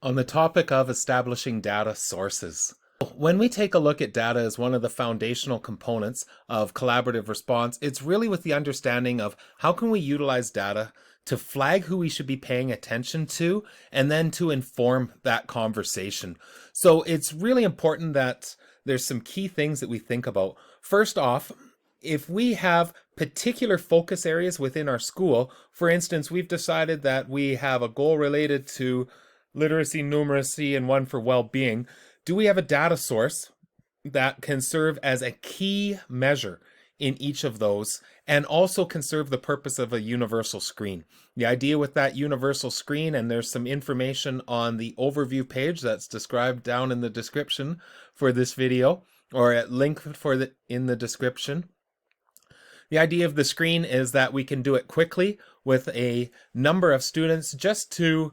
On the topic of establishing data sources. When we take a look at data as one of the foundational components of collaborative response, it's really with the understanding of how can we utilize data to flag who we should be paying attention to and then to inform that conversation. So it's really important that there's some key things that we think about. First off, if we have particular focus areas within our school, for instance, we've decided that we have a goal related to literacy, numeracy, and one for well-being. Do we have a data source that can serve as a key measure in each of those and also can serve the purpose of a universal screen? The idea with that universal screen, and there's some information on the overview page that's described down in the description for this video, or a link for in the description. The idea of the screen is that we can do it quickly with a number of students just to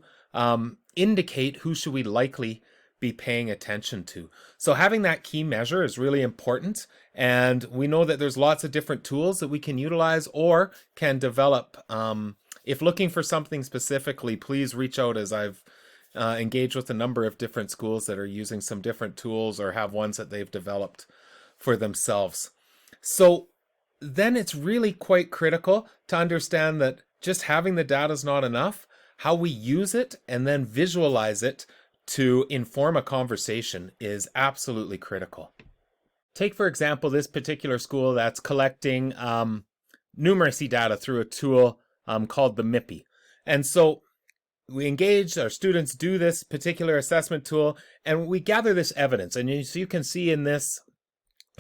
indicate who should we likely be paying attention to. So having that key measure is really important, and we know that there's lots of different tools that we can utilize or can develop. If looking for something specifically, please reach out, as I've engaged with a number of different schools that are using some different tools or have ones that they've developed for themselves. So then it's really quite critical to understand that just having the data is not enough. How we use it and then visualize it to inform a conversation is absolutely critical. Take, for example, this particular school that's collecting numeracy data through a tool called the MIPI. And so we engage, our students do this particular assessment tool, and we gather this evidence. And so you can see in this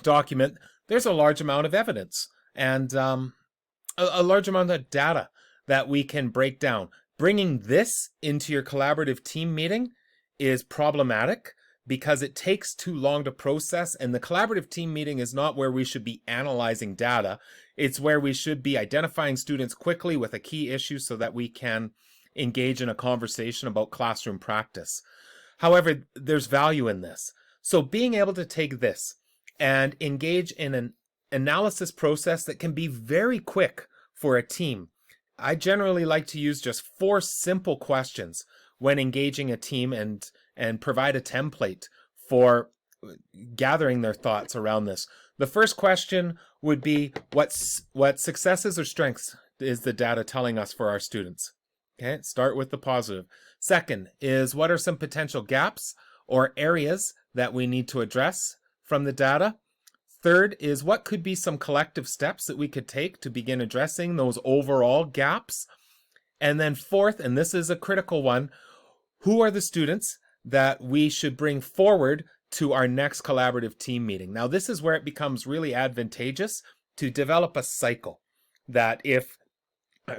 document, there's a large amount of evidence and a large amount of data that we can break down. Bringing this into your collaborative team meeting is problematic because it takes too long to process, and the collaborative team meeting is not where we should be analyzing data. It's where we should be identifying students quickly with a key issue so that we can engage in a conversation about classroom practice. However, there's value in this. So being able to take this and engage in an analysis process that can be very quick for a team. I generally like to use just 4 simple questions when engaging a team and provide a template for gathering their thoughts around this. The first question would be, what successes or strengths is the data telling us for our students? Okay, start with the positive. Second is, what are some potential gaps or areas that we need to address from the data? Third is, what could be some collective steps that we could take to begin addressing those overall gaps? And then fourth, and this is a critical one, who are the students that we should bring forward to our next collaborative team meeting? Now, this is where it becomes really advantageous to develop a cycle, that if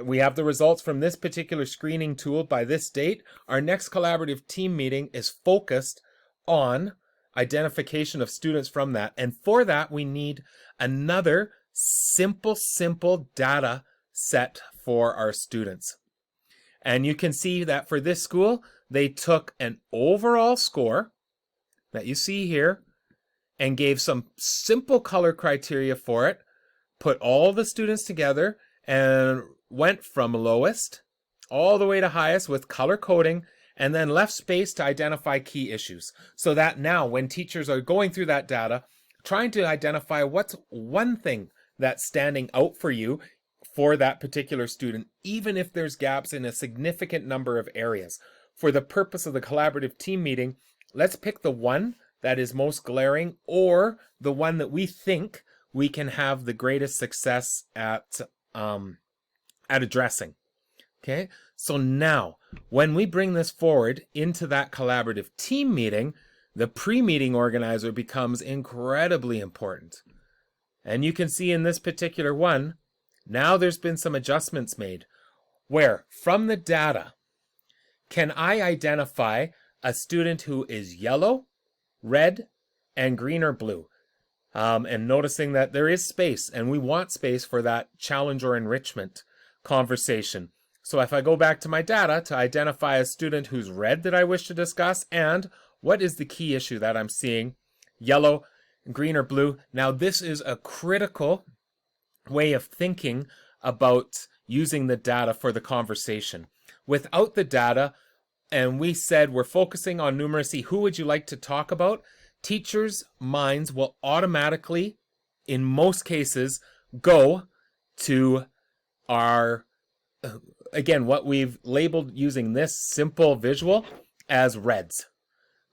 we have the results from this particular screening tool by this date, our next collaborative team meeting is focused on identification of students from that. And for that, we need another simple data set for our students. And you can see that for this school, they took an overall score that you see here and gave some simple color criteria for it, put all the students together, and went from lowest all the way to highest with color coding, and then left space to identify key issues. So that now when teachers are going through that data, trying to identify what's one thing that's standing out for you for that particular student, even if there's gaps in a significant number of areas. For the purpose of the collaborative team meeting, let's pick the one that is most glaring, or the one that we think we can have the greatest success at addressing. Okay, so now when we bring this forward into that collaborative team meeting, the pre-meeting organizer becomes incredibly important. And you can see in this particular one, now there's been some adjustments made where from the data, can I identify a student who is yellow, red, and green or blue? And noticing that there is space, and we want space for that challenge or enrichment conversation. So if I go back to my data to identify a student who's red that I wish to discuss, and what is the key issue that I'm seeing, yellow, green, or blue. Now this is a critical way of thinking about using the data for the conversation. Without the data, and we said we're focusing on numeracy, who would you like to talk about? Teachers' minds will automatically, in most cases, go to our, again, what we've labeled using this simple visual as reds.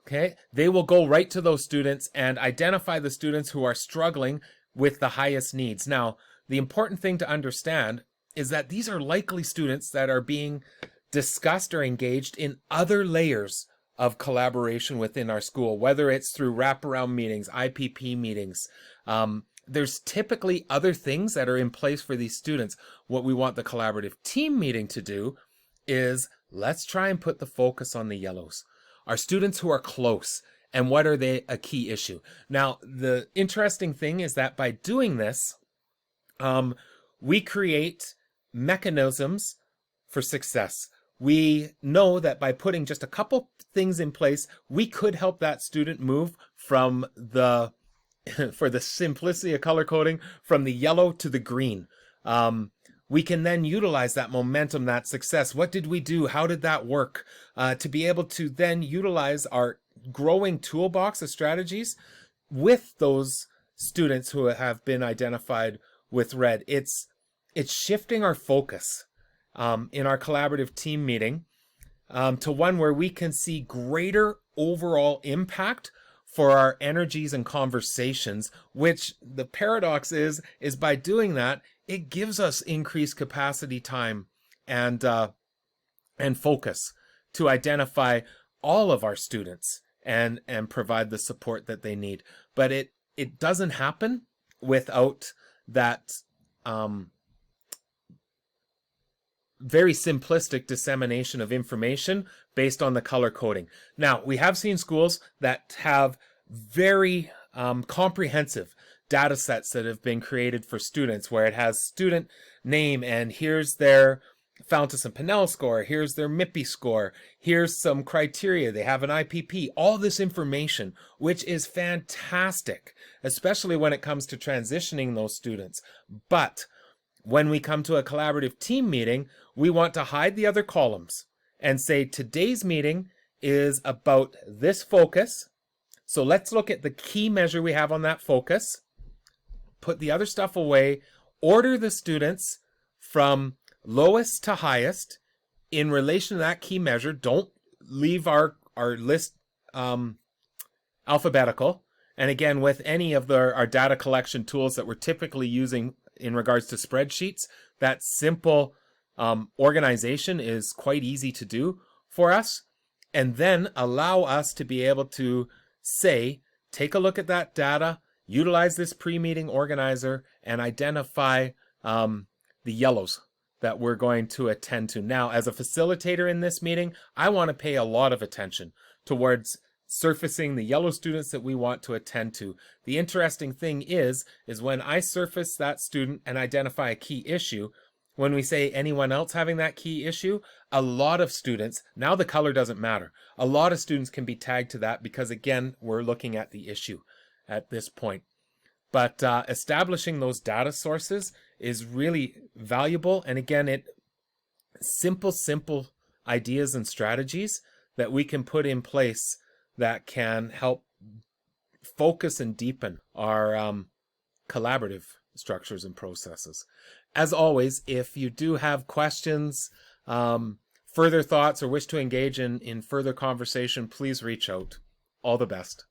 Okay, they will go right to those students and identify the students who are struggling with the highest needs. Now, the important thing to understand is that these are likely students that are being discussed or engaged in other layers of collaboration within our school, whether it's through wraparound meetings, IPP meetings. There's typically other things that are in place for these students. What we want the collaborative team meeting to do is let's try and put the focus on the yellows. Our students who are close, and what are they a key issue? Now, the interesting thing is that by doing this, we create mechanisms for success. We know that by putting just a couple things in place, we could help that student move from the, for the simplicity of color coding, from the yellow to the green. We can then utilize that momentum, that success. What did we do? How did that work? To be able to then utilize our growing toolbox of strategies with those students who have been identified with red. It's shifting our focus in our collaborative team meeting to one where we can see greater overall impact for our energies and conversations, which the paradox is by doing that, it gives us increased capacity time and focus to identify all of our students and provide the support that they need. But it doesn't happen without that very simplistic dissemination of information based on the color coding. Now, we have seen schools that have very comprehensive data sets that have been created for students, where it has student name and here's their Fountas and Pinnell score, here's their MIPI score, here's some criteria, they have an IPP, all this information, which is fantastic, especially when it comes to transitioning those students. But when we come to a collaborative team meeting, we want to hide the other columns and say today's meeting is about this focus. So let's look at the key measure we have on that focus, put the other stuff away, order the students from lowest to highest in relation to that key measure. Don't leave our list alphabetical. And again, with any of our data collection tools that we're typically using in regards to spreadsheets, that simple organization is quite easy to do for us. And then allow us to be able to say, take a look at that data, utilize this pre-meeting organizer, and identify the yellows that we're going to attend to. Now, as a facilitator in this meeting, I want to pay a lot of attention towards surfacing the yellow students that we want to attend to. The interesting thing is when I surface that student and identify a key issue, when we say anyone else having that key issue, a lot of students, now the color doesn't matter. A lot of students can be tagged to that because, again, we're looking at the issue at this point. But establishing those data sources is really valuable. And again, simple ideas and strategies that we can put in place that can help focus and deepen our collaborative structures and processes. As always, if you do have questions, further thoughts, or wish to engage in further conversation, please reach out. All the best.